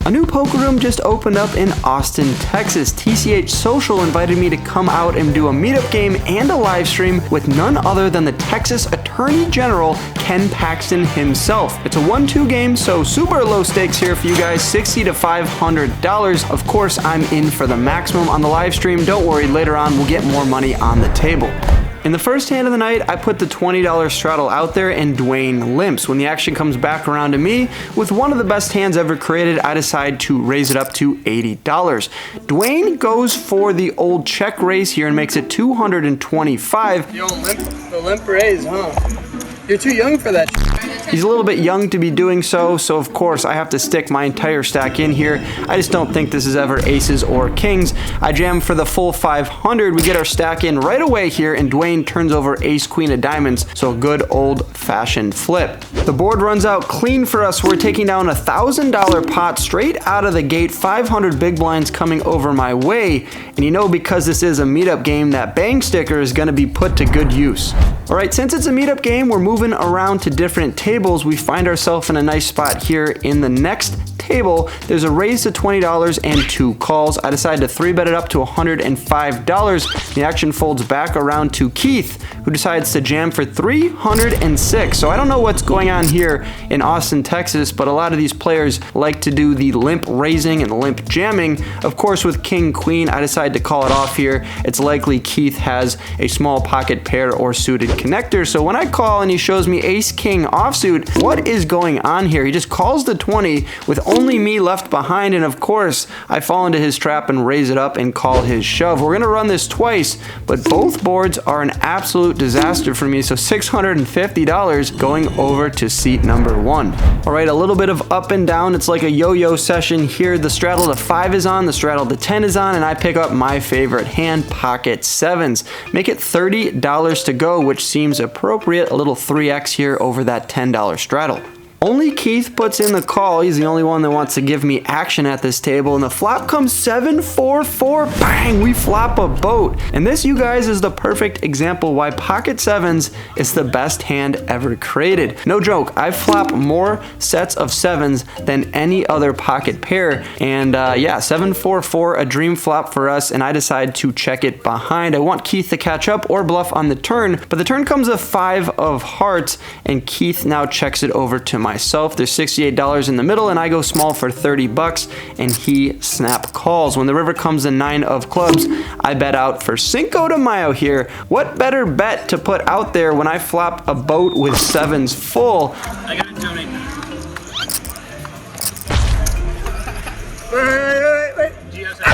A new poker room just opened up in Austin, Texas. TCH Social invited me to come out and do a meetup game and a live stream with none other than the Texas Attorney General, Ken Paxton himself. It's a 1-2 game, so super low stakes here for you guys, $60 to $500. Of course, I'm in for the maximum on the live stream. Don't worry, later on we'll get more money on the table. In the first hand of the night, I put the $20 straddle out there and Dwayne limps. When the action comes back around to me, with one of the best hands ever created, I decide to raise it up to $80. Dwayne goes for the old check raise here and makes it $225. The old limp raise, huh? You're too young for that. He's a little bit young to be doing so of course I have to stick my entire stack in here. I just don't think this is ever aces or kings. I jam for the full 500. We get our stack in right away here, and Dwayne turns over ace queen of diamonds, so a good old-fashioned flip. The board runs out clean for us. We're taking down a $1,000 pot straight out of the gate, 500 big blinds coming over my way, and you know, because this is a meetup game, that bang sticker is going to be put to good use. Alright, since it's a meetup game, we're moving around to different tables. We find ourselves in a nice spot here. In the next table, there's a raise to $20 and 2 calls. I decide to 3-bet it up to $105. The action folds back around to Keith, who decides to jam for $306. So I don't know what's going on here in Austin, Texas, but a lot of these players like to do the limp raising and limp jamming. Of course, with king queen, I decide to call it off here. It's likely Keith has a small pocket pair or suited connector. So when I call and he shows me ace king offsuit, what is going on here? He just calls the 20 with only me left behind, and of course I fall into his trap and raise it up and call his shove. We're gonna run this twice, but both boards are an absolute disaster for me, so $650 going over to seat number 1. All right, a little bit of up and down. It's like a yo-yo session here. The straddle to 5 is on, the straddle to 10 is on, and I pick up my favorite hand, pocket sevens. Make it $30 to go, which seems appropriate. A little 3x here over that $10 straddle. Only Keith puts in the call. He's the only one that wants to give me action at this table, and the flop comes 7-4-4. Bang! We flop a boat. And this, you guys, is the perfect example why pocket sevens is the best hand ever created. No joke, I flop more sets of sevens than any other pocket pair, and yeah, 7-4-4, a dream flop for us, and I decide to check it behind. I want Keith to catch up or bluff on the turn, but the turn comes a 5 of hearts, and Keith now checks it over to myself. There's $68 in the middle, and I go small for $30, and he snap calls. When the river comes a 9 of clubs, I bet out for Cinco de Mayo here. What better bet to put out there when I flop a boat with sevens full? I gotta donate that. Wait. Let's go!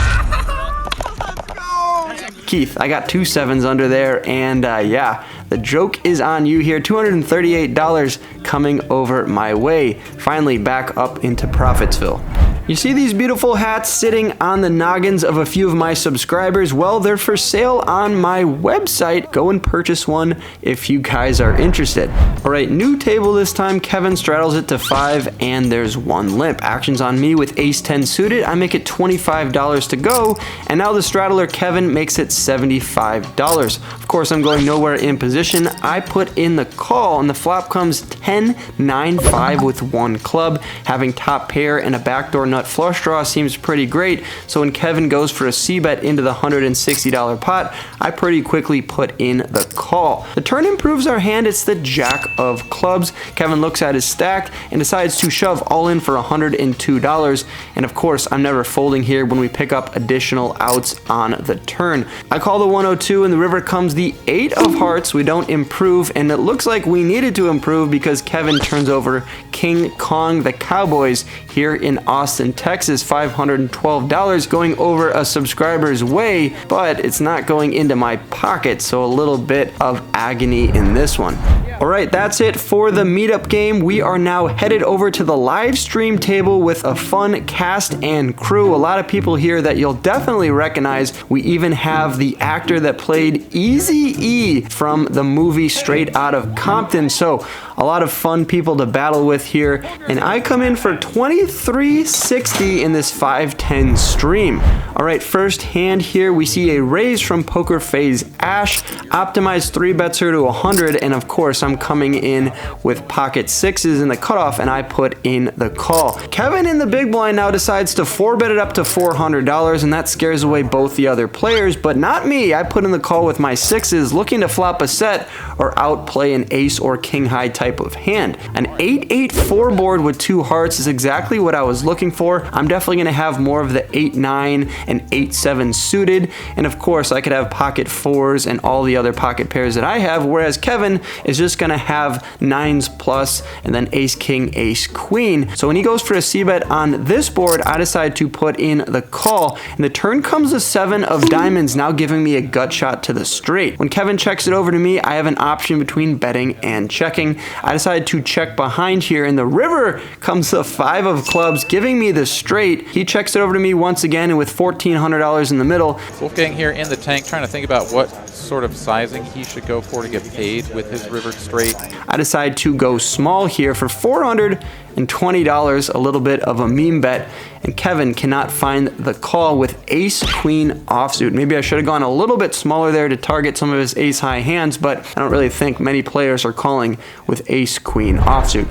Keith, I got 2 sevens under there, and yeah, the joke is on you here. $238 coming over my way. Finally back up into Profitsville. You see these beautiful hats sitting on the noggins of a few of my subscribers? Well, they're for sale on my website. Go and purchase one if you guys are interested. All right, new table this time. Kevin straddles it to 5, and there's 1 limp. Action's on me with ace 10 suited. I make it $25 to go, and now the straddler Kevin makes it $75. Of course, I'm going nowhere in position. I put in the call, and the flop comes 10-9-5 with 1 club. Having top pair and a backdoor nut flush draw seems pretty great, so when Kevin goes for a c-bet into the $160 pot, I pretty quickly put in the call. The turn improves our hand. It's the jack of clubs. Kevin looks at his stack and decides to shove all in for $102, and of course I'm never folding here when we pick up additional outs on the turn. I call the 102, and the river comes the 8 of hearts. We don't improve, and it looks like we needed to improve because Kevin turns over King Kong the Cowboys here in Austin, Texas. $512 going over a subscriber's way, but it's not going into my pocket, so a little bit of agony in this one. All right, that's it for the meetup game. We are now headed over to the live stream table with a fun cast and crew. A lot of people here that you'll definitely recognize. We even have the actor that played Eazy-E from the movie Straight Outta Compton. So A lot of fun people to battle with here, and I come in for 2360 in this 5-10 stream. All right, first hand here, we see a raise from Poker Phase Ash, optimized 3-bets her to 100, and of course, I'm coming in with pocket sixes in the cutoff, and I put in the call. Kevin in the big blind now decides to 4-bet it up to $400, and that scares away both the other players, but not me. I put in the call with my sixes, looking to flop a set or outplay an ace or king high type of hand. An 8-8-4 board with 2 hearts is exactly what I was looking for. I'm definitely going to have more of the 8-9 and 8-7 suited, and of course I could have pocket fours and all the other pocket pairs that I have, whereas Kevin is just going to have 9s plus and then ace king, ace queen. So when he goes for a c-bet on this board, I decide to put in the call, and the turn comes a 7 of diamonds, now giving me a gut shot to the straight. When Kevin checks it over to me, I have an option between betting and checking. I decide to check behind here. In the river comes the 5 of clubs, giving me the straight. He checks it over to me once again, and with $1,400 in the middle. Wolfgang here in the tank, trying to think about what sort of sizing he should go for to get paid with his river straight. I decide to go small here for $420, a little bit of a meme bet, and Kevin cannot find the call with ace queen offsuit. Maybe I should have gone a little bit smaller there to target some of his ace high hands, but I don't really think many players are calling with ace queen offsuit.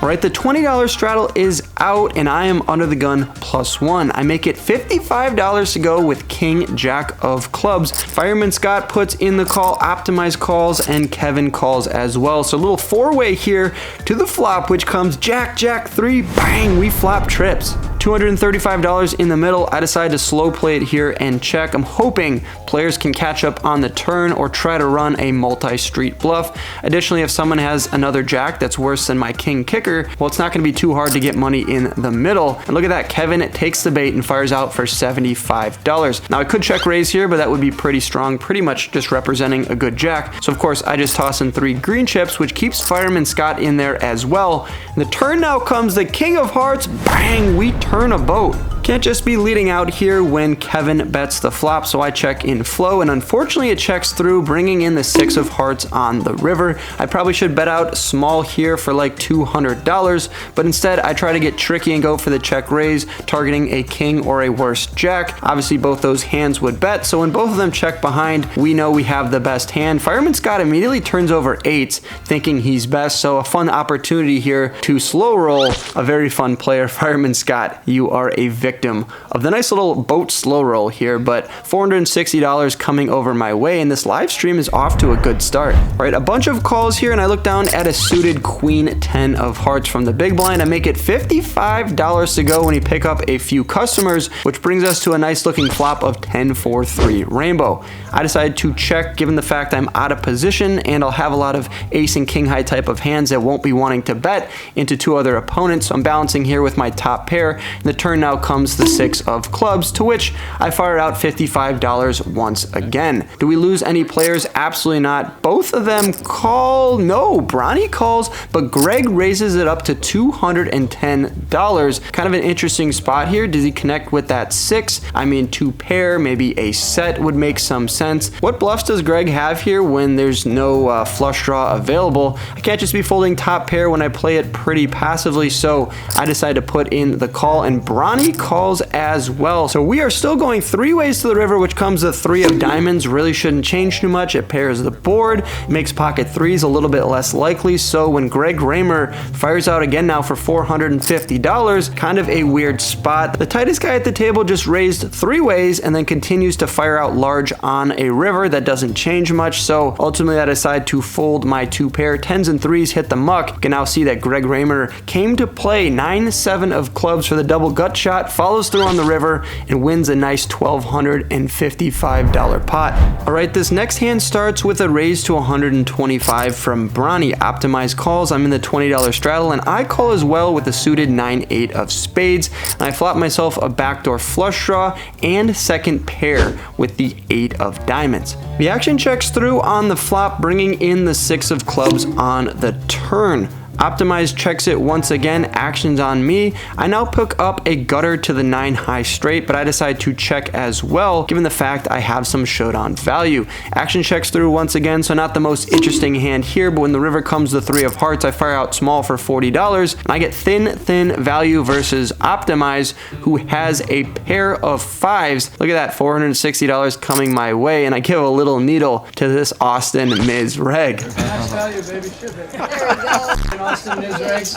All right, the $20 straddle is out, and I am under the gun +1. I make it $55 to go with king jack of clubs. Fireman Scott puts in the call, optimized calls, and Kevin calls as well. So a little 4-way here to the flop, which comes jack, jack 3, bang, we flop trips. $235 in the middle. I decide to slow play it here and check. I'm hoping players can catch up on the turn or try to run a multi-street bluff. Additionally, if someone has another jack that's worse than my king kicker, well, it's not going to be too hard to get money in the middle. And look at that, Kevin takes the bait and fires out for $75. Now I could check raise here, but that would be pretty strong, pretty much just representing a good jack. So of course I just toss in 3 green chips, which keeps Fireman Scott in there as well. And the turn now comes the king of hearts, bang, we turn a boat. Can't just be leading out here when Kevin bets the flop, so I check in flow, and unfortunately it checks through, bringing in the 6 of hearts on the river. I probably should bet out small here for like $200, but instead I try to get tricky and go for the check raise, targeting a king or a worse jack. Obviously both those hands would bet, so when both of them check behind, we know we have the best hand. Fireman Scott immediately turns over 8s, thinking he's best, so a fun opportunity here to slow roll a very fun player. Fireman Scott, you are a victim of the nice little boat slow roll here, but $460 coming over my way, and this live stream is off to a good start. All right, a bunch of calls here, and I look down at a suited queen 10 of hearts from the big blind. I make it $55 to go when he pick up a few customers, which brings us to a nice looking flop of 10-4-3 rainbow. I decided to check given the fact I'm out of position, and I'll have a lot of ace and king high type of hands that won't be wanting to bet into 2 other opponents. So I'm balancing here with my top pair, and the turn now comes the 6 of clubs, to which I fire out $55 once again. Do we lose any players? Absolutely not. Both of them call. No, Bronny calls, but Greg raises it up to $210. Kind of an interesting spot here. Does he connect with that 6? I mean, 2 pair, maybe a set would make some sense. What bluffs does Greg have here when there's no flush draw available? I can't just be folding top pair when I play it pretty passively, so I decide to put in the call, and Bronny calls as well. So we are still going 3 ways to the river, which comes the 3 of diamonds. Really shouldn't change too much. It pairs the board, makes pocket 3s a little bit less likely. So when Greg Raymer fires out again now for $450, kind of a weird spot. The tightest guy at the table just raised 3 ways and then continues to fire out large on a river. That doesn't change much. So ultimately I decide to fold my 2 pair. 10s and 3s hit the muck. You can now see that Greg Raymer came to play 9-7 of clubs for the double gut shot, follows through on the river, and wins a nice $1,255 pot. All right, this next hand starts with a raise to 125 from Bronny. Optimized calls. I'm in the $20 straddle, and I call as well with a suited 9-8 of spades. And I flop myself a backdoor flush draw and second pair with the 8 of diamonds. The action checks through on the flop, bringing in the 6 of clubs on the turn. Optimize checks it once again, actions on me. I now pick up a gutter to the 9 high straight, but I decide to check as well, given the fact I have some showdown value. Action checks through once again, so not the most interesting hand here, but when the river comes the 3 of hearts, I fire out small for $40, and I get thin value versus Optimize, who has a pair of 5s. Look at that, $460 coming my way, and I give a little needle to this Austin Miz reg. Max value, baby. Ship it. There we go. Austin Miz regs.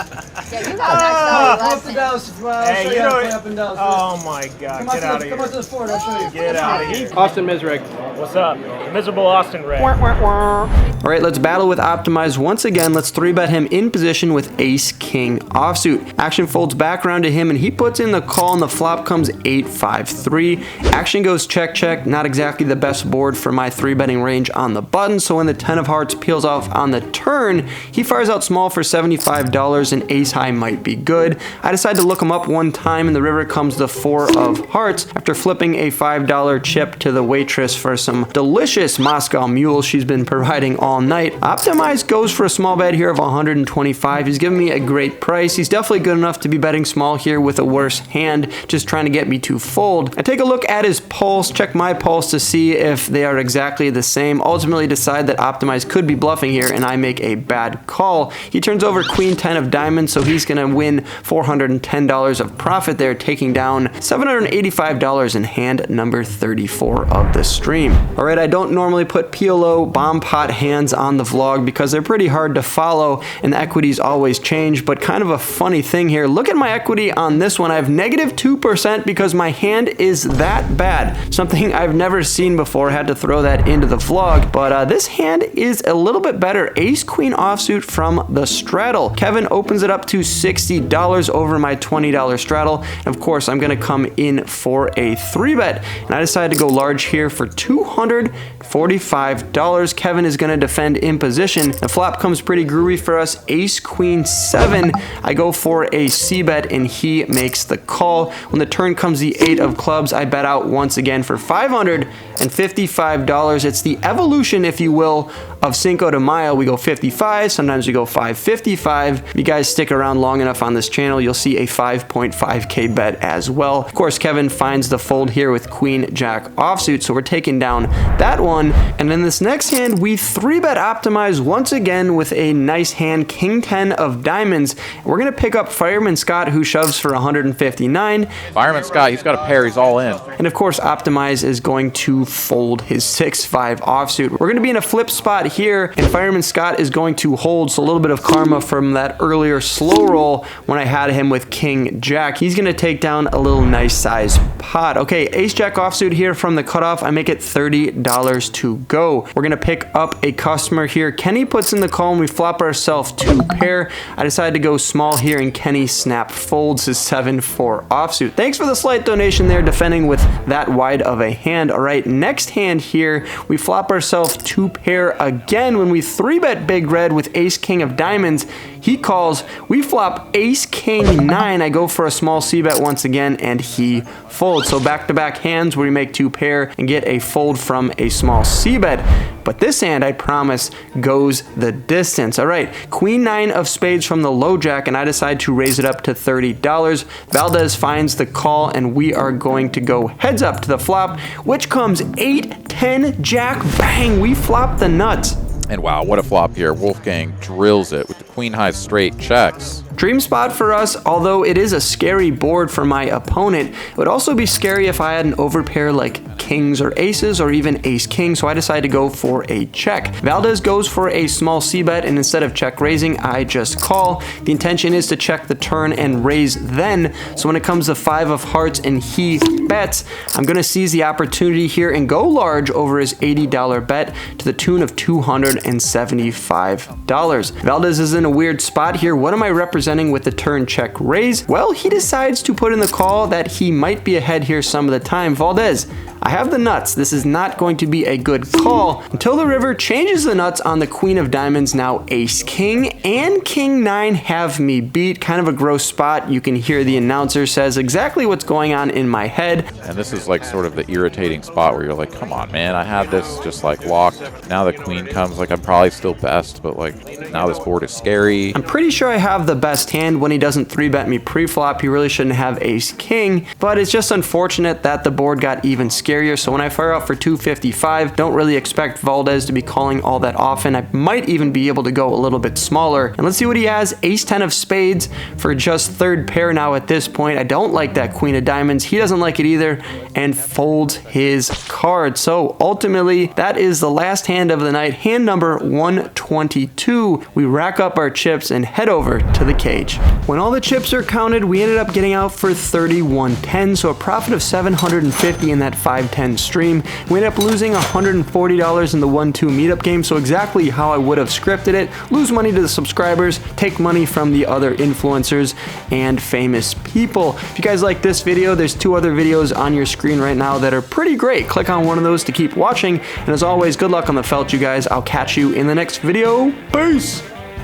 Yeah, you got max value last time. I'll show you how to play up and down. Oh my God, get out of Come on to here. the floor, I'll show you. Get out of here. Austin Miz reg. What's up? Miserable Austin Ray. All right, let's battle with Optimize once again. Let's 3-bet him in position with Ace King offsuit. Action folds back around to him, and he puts in the call, and the flop comes 8-5-3. Action goes check, check. Not exactly the best board for my 3-betting range on the button, so when the 10 of hearts peels off on the turn, he fires out small for $75, and ace high might be good. I decide to look him up one time, and the river comes the 4 of hearts after flipping a $5 chip to the waitress for some delicious Moscow Mule she's been providing all night. Optimize goes for a small bet here of 125. He's giving me a great price. He's definitely good enough to be betting small here with a worse hand, just trying to get me to fold. I take a look at his pulse, check my pulse to see if they are exactly the same. Ultimately decide that Optimize could be bluffing here, and I make a bad call. He turns over Queen 10 of diamonds, so he's gonna win $410 of profit there, taking down $785 in hand number 34 of the stream. All right, I don't normally put PLO bomb pot hands on the vlog because they're pretty hard to follow and the equities always change, but kind of a funny thing here. Look at my equity on this one. I have -2% because my hand is that bad. Something I've never seen before. Had to throw that into the vlog, but this hand is a little bit better. Ace Queen offsuit from the straddle. Kevin opens it up to $60 over my $20 straddle, and of course I'm gonna come in for a 3-bet, and I decided to go large here for $245. Kevin is gonna defend in position. The flop comes pretty groovy for us. Ace Queen 7. I go for a c-bet, and he makes the call. When the turn comes the 8 of clubs, I bet out once again for $555. It's the evolution, if you will, of Cinco de Mayo. We go 55, sometimes we go 555. If you guys stick around long enough on this channel, you'll see a 5.5K bet as well. Of course, Kevin finds the fold here with Queen Jack offsuit, so we're taking down that one. And in this next hand, we 3-bet Optimize once again with a nice hand, King 10 of diamonds. We're gonna pick up Fireman Scott, who shoves for 159. Fireman Scott, he's got a pair, he's all in. And of course, Optimize is going to fold his 6-5 offsuit. We're gonna be in a flip spot here, and Fireman Scott is going to hold, so a little bit of karma from that earlier slow roll when I had him with King Jack. He's gonna take down a little nice size pot. Okay, Ace Jack offsuit here from the cutoff. I make it $30 to go. We're gonna pick up a customer here. Kenny puts in the call, and we flop ourselves 2 pair. I decided to go small here, and Kenny snap folds his 7-4 offsuit. Thanks for the slight donation there, defending with that wide of a hand. All right, next hand here, we flop ourselves 2 pair again when we 3-bet Big Red with Ace King of diamonds. He calls, we flop Ace King 9. I go for a small c-bet once again, and he folds. So back-to-back hands where we make 2 pair and get a fold from a small c-bet. But this hand, I promise, goes the distance. All right, Queen 9 of spades from the low jack, and I decide to raise it up to $30. Valdez finds the call, and we are going to go heads up to the flop, which comes 8-10 jack. Bang, we flop the nuts. And wow, what a flop here. Wolfgang drills it with the queen high straight checks. Dream spot for us, although it is a scary board for my opponent. It would also be scary if I had an overpair like kings or aces or even ace king, so I decided to go for a check. Valdez goes for a small c-bet, and instead of check raising, I just call. The intention is to check the turn and raise then, so when it comes to 5 of hearts and he bets, I'm gonna seize the opportunity here and go large over his $80 bet to the tune of $275. Valdez is in a weird spot here. What am I representing with the turn check raise? Well, he decides to put in the call that he might be ahead here some of the time. Valdez, I have the nuts. This is not going to be a good call until the river changes the nuts on the queen of diamonds. Now ace king and king 9 have me beat. Kind of a gross spot. You can hear the announcer says exactly what's going on in my head. And this is like sort of the irritating spot where you're like, come on, man, I had this just like locked. Now the queen comes, like I'm probably still best, but like now this board is scary. I'm pretty sure I have the best hand when he doesn't 3-bet me pre-flop. He really shouldn't have ace king, but it's just unfortunate that the board got even scarier. So when I fire out for 255, don't really expect Valdez to be calling all that often. I might even be able to go a little bit smaller. And let's see what he has. Ace 10 of spades for just third pair now at this point. I don't like that queen of diamonds. He doesn't like it either, and folds his card. So ultimately, that is the last hand of the night, hand number 122. We rack up our chips and head over to the cage. When all the chips are counted, we ended up getting out for 3110, so a profit of 750 in that 510 stream. We ended up losing $140 in the 1-2 meetup game, so exactly how I would have scripted it. Lose money to the subscribers, take money from the other influencers and famous people. If you guys like this video, there's 2 other videos on your screen right now that are pretty great. Click on one of those to keep watching, and as always, good luck on the felt, you guys. I'll catch you in the next video. Peace!